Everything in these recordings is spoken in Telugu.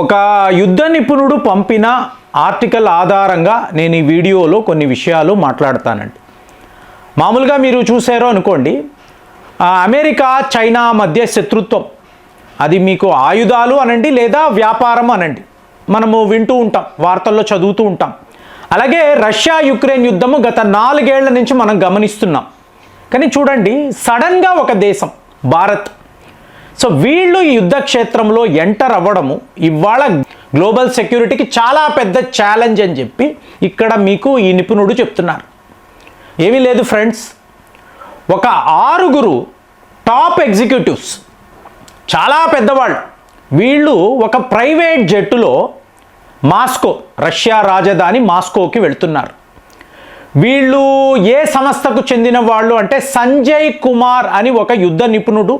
ఒక యుద్ధ నిపుణుడు పంపిన ఆర్టికల్ ఆధారంగా నేను ఈ వీడియోలో కొన్ని విషయాలు మాట్లాడతానండి. మామూలుగా మీరు చూసారో అనుకోండి, అమెరికా చైనా మధ్య శత్రుత్వం, అది మీకు ఆయుధాలు అనండి లేదా వ్యాపారం అనండి, మనము వింటూ ఉంటాం, వార్తల్లో చదువుతూ ఉంటాం. అలాగే రష్యా యుక్రెయిన్ యుద్ధము గత 4 ఏళ్ల నుంచి మనం గమనిస్తున్నాం. కానీ చూడండి, సడన్గా ఒక దేశం భారత్, సో వీళ్ళు ఈ యుద్ధ క్షేత్రంలో ఎంటర్ అవ్వడము ఇవాళ గ్లోబల్ సెక్యూరిటీకి చాలా పెద్ద ఛాలెంజ్ అని చెప్పి ఇక్కడ మీకు ఈ నిపుణుడు చెప్తున్నారు. ఏమీ లేదు ఫ్రెండ్స్, ఒక 6 టాప్ ఎగ్జిక్యూటివ్స్, చాలా పెద్దవాళ్ళు, వీళ్ళు ఒక ప్రైవేట్ జెట్టులో మాస్కో, రష్యా రాజధాని మాస్కోకి వెళ్తున్నారు. వీళ్ళు ఏ సంస్థకు చెందిన వాళ్ళు అంటే సంజయ్ కుమార్ అని ఒక యుద్ధ నిపుణుడు,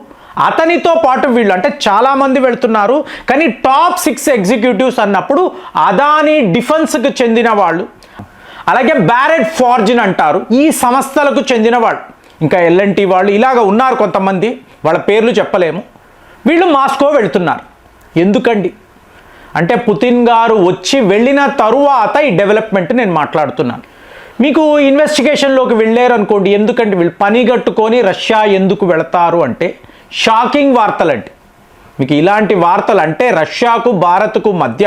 అతనితో పాటు వీళ్ళు అంటే చాలామంది వెళ్తున్నారు. కానీ టాప్ 6 ఎగ్జిక్యూటివ్స్ అన్నప్పుడు అదానీ డిఫెన్స్కి చెందిన వాళ్ళు, అలాగే బ్యారెట్ ఫార్జిన్ అంటారు, ఈ సంస్థలకు చెందిన వాళ్ళు, ఇంకా ఎల్ఎన్టీ వాళ్ళు, ఇలాగ ఉన్నారు కొంతమంది, వాళ్ళ పేర్లు చెప్పలేము. వీళ్ళు మాస్కో వెళ్తున్నారు. ఎందుకండి అంటే పుతిన్ గారు వచ్చి వెళ్ళిన తరువాత ఈ డెవలప్మెంట్ నేను మాట్లాడుతున్నాను. మీకు ఇన్వెస్టిగేషన్లోకి వెళ్ళారు అనుకోండి, ఎందుకంటే వీళ్ళు పనిగట్టుకొని రష్యా ఎందుకు వెళతారు అంటే షాకింగ్ వార్తలండి. మీకు ఇలాంటి వార్తలు అంటే రష్యాకు భారత్కు మధ్య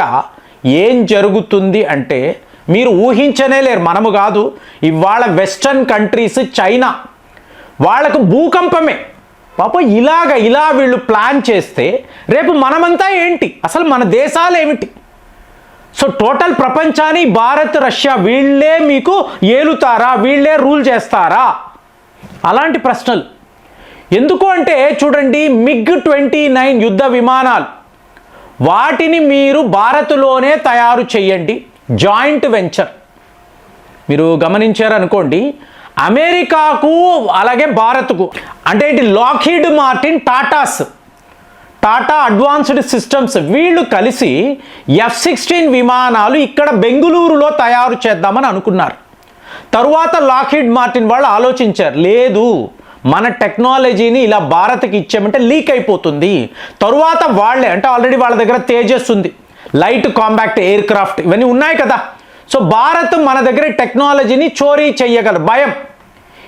ఏం జరుగుతుంది అంటే మీరు ఊహించనే లేరు. మనము కాదు, ఇవాళ వెస్టర్న్ కంట్రీస్, చైనా, వాళ్ళకు భూకంపమే పాప. ఇలా వీళ్ళు ప్లాన్ చేస్తే రేపు మనమంతా ఏంటి, అసలు మన దేశాలు ఏమిటి? సో టోటల్ ప్రపంచాన్ని భారత్ రష్యా వీళ్ళే మీకు ఏలుతారా, వీళ్ళే రూల్ చేస్తారా? అలాంటి ప్రశ్నలు ఎందుకు అంటే చూడండి, MiG-29 యుద్ధ విమానాలు, వాటిని మీరు భారత్లోనే తయారు చేయండి, జాయింట్ వెంచర్. మీరు గమనించారనుకోండి, అమెరికాకు అలాగే భారత్కు అంటే ఏంటి, Lockheed Martin, Tata advanced systems, వీళ్ళు కలిసి F-16 విమానాలు ఇక్కడ బెంగుళూరులో తయారు చేద్దామని అనుకున్నారు. తరువాత లాక్హీడ్ మార్టిన్ వాళ్ళు ఆలోచించారు, లేదు మన టెక్నాలజీని ఇలా భారత్కి ఇచ్చామంటే లీక్ అయిపోతుంది. తరువాత వాళ్ళే అంటే ఆల్రెడీ వాళ్ళ దగ్గర తేజస్ ఉంది, లైట్ కాంపాక్ట్ ఎయిర్ క్రాఫ్ట్, ఇవన్నీ ఉన్నాయి కదా. సో భారత్ మన దగ్గర టెక్నాలజీని చోరీ చెయ్యగలరు, భయం.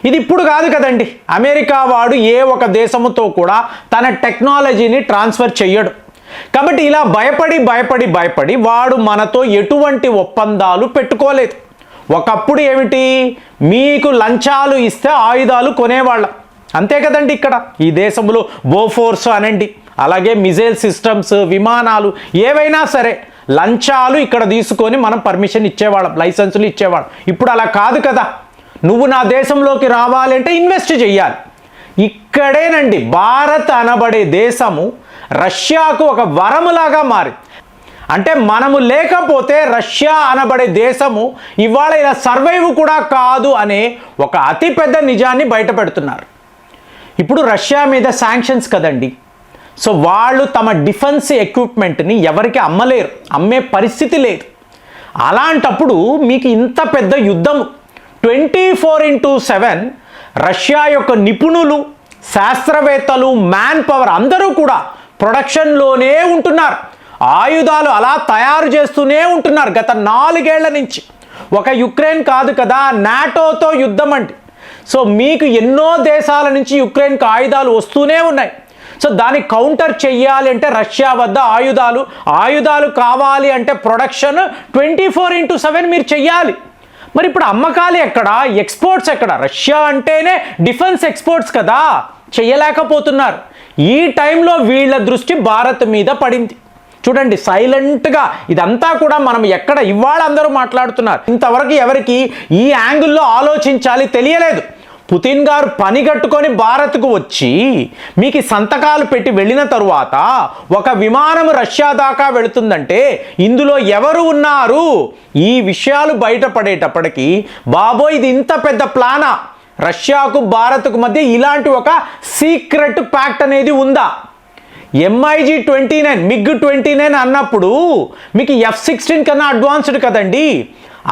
ఇది ఇప్పుడు కాదు కదండి, అమెరికా వాడు ఏ ఒక దేశముతో కూడా తన టెక్నాలజీని ట్రాన్స్ఫర్ చెయ్యడు. కాబట్టి ఇలా భయపడి వాడు మనతో ఎటువంటి ఒప్పందాలు పెట్టుకోలేదు. ఒకప్పుడు ఏమిటి, మీకు లంచాలు ఇస్తే ఆయుధాలు కొనేవాళ్ళం, అంతే కదండి. ఇక్కడ ఈ దేశంలో బోఫోర్స్ అనండి, అలాగే మిజైల్ సిస్టమ్స్, విమానాలు, ఏవైనా సరే లంచాలు ఇక్కడ తీసుకొని మనం పర్మిషన్ ఇచ్చేవాళ్ళం, లైసెన్సులు ఇచ్చేవాళ్ళం. ఇప్పుడు అలా కాదు కదా, నువ్వు నా దేశంలోకి రావాలంటే ఇన్వెస్ట్ చెయ్యాలి. ఇక్కడేనండి భారత్ అనబడే దేశము రష్యాకు ఒక వరములాగా మారింది. అంటే మనము లేకపోతే రష్యా అనబడే దేశము ఇవాళ ఇలా సర్వైవ్ కూడా కాదు అనే ఒక అతిపెద్ద నిజాన్ని బయటపెడుతున్నారు. ఇప్పుడు రష్యా మీద శాంక్షన్స్ కదండి, సో వాళ్ళు తమ డిఫెన్స్ ఎక్విప్మెంట్ని ఎవరికి అమ్మలేరు, అమ్మే పరిస్థితి లేదు. అలాంటప్పుడు మీకు ఇంత పెద్ద యుద్ధం 24/7 రష్యా యొక్క నిపుణులు, శాస్త్రవేత్తలు, మ్యాన్ పవర్ అందరూ కూడా ప్రొడక్షన్లోనే ఉంటున్నారు, ఆయుధాలు అలా తయారు చేస్తూనే ఉంటున్నారు గత 4 ఏళ్ల నుంచి. ఒక యుక్రెయిన్ కాదు కదా, నాటోతో యుద్ధం అండి. సో మీకు ఎన్నో దేశాల నుంచి యుక్రెయిన్కి ఆయుధాలు వస్తూనే ఉన్నాయి. సో దాన్ని కౌంటర్ చెయ్యాలి అంటే రష్యా వద్ద ఆయుధాలు కావాలి అంటే ప్రొడక్షన్ 24/7 మీరు చెయ్యాలి. మరి ఇప్పుడు అమ్మకాలు ఎక్కడ, ఎక్స్పోర్ట్స్ ఎక్కడ? రష్యా అంటేనే డిఫెన్స్ ఎక్స్పోర్ట్స్ కదా, చెయ్యలేకపోతున్నారు. ఈ టైంలో వీళ్ళ దృష్టి భారత్ మీద పడింది. చూడండి సైలెంట్గా ఇదంతా కూడా మనం ఎక్కడ ఇవాళ అందరూ మాట్లాడుతున్నారు, ఇంతవరకు ఎవరికి ఈ యాంగిల్లో ఆలోచించాలి తెలియలేదు. పుతిన్ గారు పని కట్టుకొని భారత్కు వచ్చి మీకు సంతకాలు పెట్టి వెళ్ళిన తరువాత ఒక విమానం రష్యా దాకా వెళుతుందంటే ఇందులో ఎవరు ఉన్నారు? ఈ విషయాలు బయటపడేటప్పటికీ బాబోయ్ ఇది ఇంత పెద్ద ప్లానా, రష్యాకు భారత్కు మధ్య ఇలాంటి ఒక సీక్రెట్ ప్యాక్ట్ అనేది ఉందా? MiG-29 అన్నప్పుడు మీకు F-16 కన్నా అడ్వాన్స్డ్ కదండి.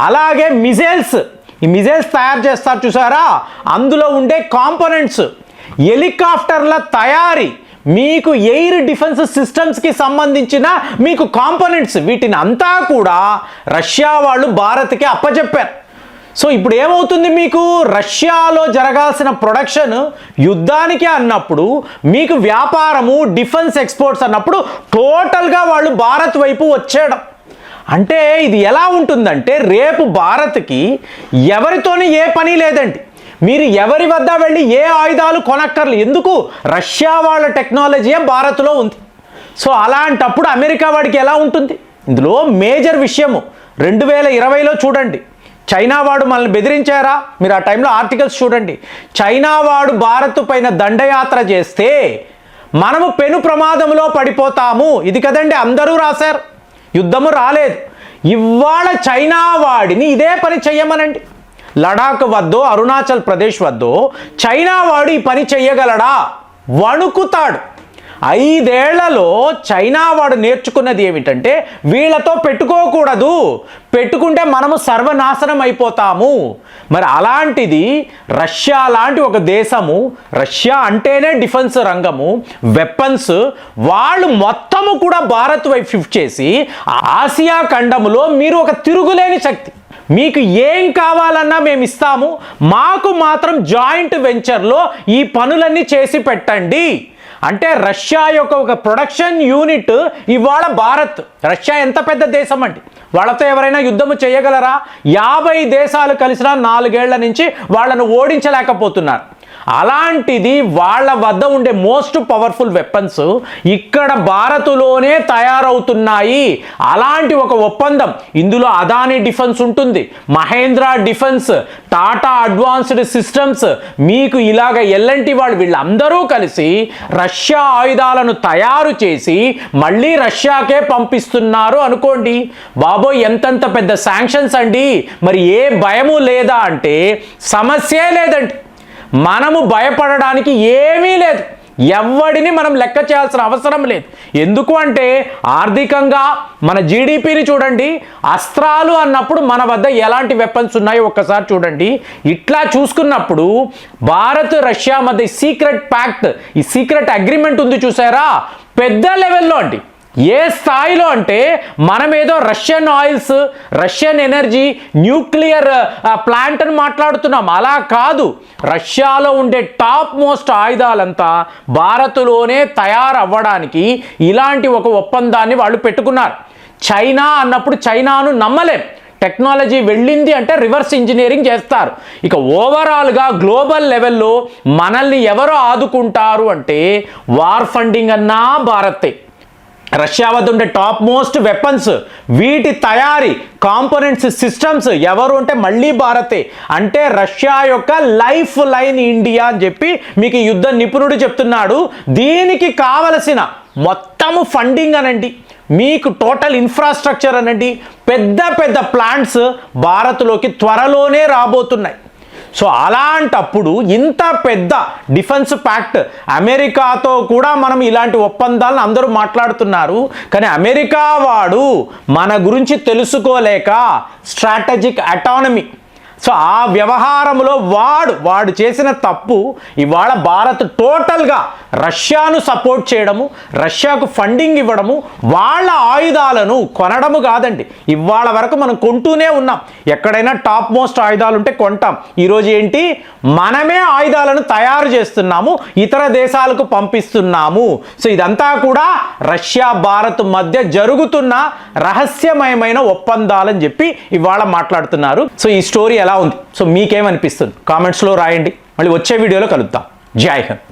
అలాగే మిజైల్స్, ఈ మిజైల్స్ తయారు చేస్తారు చూసారా, అందులో ఉండే కాంపోనెంట్స్, హెలికాప్టర్ల తయారీ, మీకు ఎయిర్ డిఫెన్స్ సిస్టమ్స్కి సంబంధించిన మీకు కాంపోనెంట్స్ వీటిని అంతా కూడా రష్యా వాళ్ళు భారత్కి అప్పచెప్పారు. సో ఇప్పుడు ఏమవుతుంది, మీకు రష్యాలో జరగాల్సిన ప్రొడక్షన్ యుద్ధానికి అన్నప్పుడు మీకు వ్యాపారము డిఫెన్స్ ఎక్స్పోర్ట్స్ అన్నప్పుడు టోటల్గా వాళ్ళు భారత్ వైపు వచ్చేయడం. అంటే ఇది ఎలా ఉంటుందంటే రేపు భారత్కి ఎవరితోని ఏ పని లేదండి. మీరు ఎవరి వద్ద వెళ్ళి ఏ ఆయుధాలు కొనక్కర్లు, ఎందుకు రష్యా వాళ్ళ టెక్నాలజీయే భారత్లో ఉంది. సో అలాంటప్పుడు అమెరికా వాడికి ఎలా ఉంటుంది? ఇందులో మేజర్ విషయము 2020లో చూడండి, చైనా వాడు మనల్ని బెదిరించారా? మీరు ఆ టైంలో ఆర్టికల్స్ చూడండి. చైనా వాడు భారత్ పైన దండయాత్ర చేస్తే మనము పెను ప్రమాదంలో పడిపోతాము, ఇది కదండి అందరూ రాశారు. యుద్ధము రాలేదు. ఇవాళ చైనా వాడిని ఇదే పని చెయ్యమనండి. లడాక్ వద్దో అరుణాచల్ ప్రదేశ్ వద్దో చైనా వాడు ఈ పని చెయ్యగలడా? వణుకుతాడు. 5 ఏళ్లలో చైనా వాడు నేర్చుకున్నది ఏమిటంటే వీళ్ళతో పెట్టుకోకూడదు, పెట్టుకుంటే మనము సర్వనాశనం అయిపోతాము. మరి అలాంటిది రష్యా లాంటి ఒక దేశము, రష్యా అంటేనే డిఫెన్స్ రంగము, వెపన్స్, వాళ్ళు మొత్తము కూడా భారత్ వైపు షిఫ్ట్ చేసి ఆసియా ఖండములో మీరు ఒక తిరుగులేని శక్తి, మీకు ఏం కావాలన్నా మేము ఇస్తాము, మాకు మాత్రం జాయింట్ వెంచర్లో ఈ పనులన్నీ చేసి పెట్టండి అంటే రష్యా యొక్క ఒక ప్రొడక్షన్ యూనిట్ ఇవాళ భారత్. రష్యా ఎంత పెద్ద దేశం అండి, వాళ్ళతో ఎవరైనా యుద్ధము చేయగలరా? 50 దేశాలు కలిసినా 4 ఏళ్ల నుంచి వాళ్ళను ఓడించలేకపోతున్నారు. అలాంటిది వాళ్ళ వద్ద ఉండే మోస్ట్ పవర్ఫుల్ వెపన్స్ ఇక్కడ భారత్లోనే తయారవుతున్నాయి. అలాంటి ఒక ఒప్పందం, ఇందులో అదానీ డిఫెన్స్ ఉంటుంది, Mahindra defence, Tata advanced systems, మీకు ఇలాగ ఎల్ఎన్టీ వాళ్ళు వీళ్ళందరూ కలిసి రష్యా ఆయుధాలను తయారు చేసి మళ్ళీ రష్యాకే పంపిస్తున్నారు అనుకోండి. బాబోయ్ ఎంతెంత పెద్ద శాంక్షన్స్ అండి. మరి ఏ భయము లేదా అంటే సమస్యే లేదండి. మనము భయపడడానికి ఏమీ లేదు, ఎవడిని మనం లెక్క చేయాల్సిన అవసరం లేదు. ఎందుకు అంటే ఆర్థికంగా మన జీడిపిని చూడండి, అస్త్రాలు అన్నప్పుడు మన వద్ద ఎలాంటి వెపన్స్ ఉన్నాయో ఒక్కసారి చూడండి. ఇట్లా చూసుకున్నప్పుడు భారత్ రష్యా మధ్య సీక్రెట్ ప్యాక్ట్, ఈ సీక్రెట్ అగ్రిమెంట్ ఉంది చూసారా, పెద్ద లెవెల్లో అండి. ఏ స్థాయిలో అంటే మనం ఏదో Russian oils, Russian energy, nuclear plant అని మాట్లాడుతున్నాం, అలా కాదు. రష్యాలో ఉండే టాప్ మోస్ట్ ఆయుధాలంతా భారత్లోనే తయారవ్వడానికి ఇలాంటి ఒక ఒప్పందాన్ని వాళ్ళు పెట్టుకున్నారు. చైనా అన్నప్పుడు చైనాను నమ్మలేం, టెక్నాలజీ వెళ్ళింది అంటే రివర్స్ ఇంజనీరింగ్ చేస్తారు. ఇక ఓవరాల్గా గ్లోబల్ లెవెల్లో మనల్ని ఎవరు ఆదుకుంటారు అంటే వార్ ఫండింగ్ అన్నా భారతే. రష్యా వద్ద ఉండే టాప్ మోస్ట్ వెపన్స్, వీటి తయారీ, కాంపోనెంట్స్, సిస్టమ్స్ ఎవరు అంటే మళ్ళీ భారతే. అంటే రష్యా యొక్క లైఫ్ లైన్ ఇండియా అని చెప్పి మీకు యుద్ధ నిపుణుడు చెప్తున్నాడు. దీనికి కావలసిన మొత్తము ఫండింగ్ అనండి, మీకు టోటల్ ఇన్ఫ్రాస్ట్రక్చర్ అనండి, పెద్ద పెద్ద ప్లాంట్స్ భారత్లోకి త్వరలోనే రాబోతున్నాయి. సో అలాంటప్పుడు ఇంత పెద్ద డిఫెన్స్ ప్యాక్ట్, అమెరికాతో కూడా మనం ఇలాంటి ఒప్పందాలను అందరూ మాట్లాడుతున్నారు. కానీ అమెరికా వాడు మన గురించి తెలుసుకోలేక స్ట్రాటజిక్ అటానమీ, సో ఆ వ్యవహారంలో వాడు చేసిన తప్పు ఇవాళ భారత్ టోటల్గా రష్యాను సపోర్ట్ చేయడము, రష్యాకు ఫండింగ్ ఇవ్వడము, వాళ్ళ ఆయుధాలను కొనడము కాదండి. ఇవాళ వరకు మనం కొంటూనే ఉన్నాం, ఎక్కడైనా టాప్ మోస్ట్ ఆయుధాలు ఉంటే కొంటాం. ఈరోజు ఏంటి, మనమే ఆయుధాలను తయారు చేస్తున్నాము, ఇతర దేశాలకు పంపిస్తున్నాము. సో ఇదంతా కూడా రష్యా భారత్ మధ్య జరుగుతున్న రహస్యమయమైన ఒప్పందాలని చెప్పి ఇవాళ మాట్లాడుతున్నారు. సో ఈ స్టోరీ ఎలా ఉంది, సో మీకేమనిపిస్తుంది కామెంట్స్లో రాయండి. మళ్ళీ వచ్చే వీడియోలో కలుద్దాం. జై హింద్.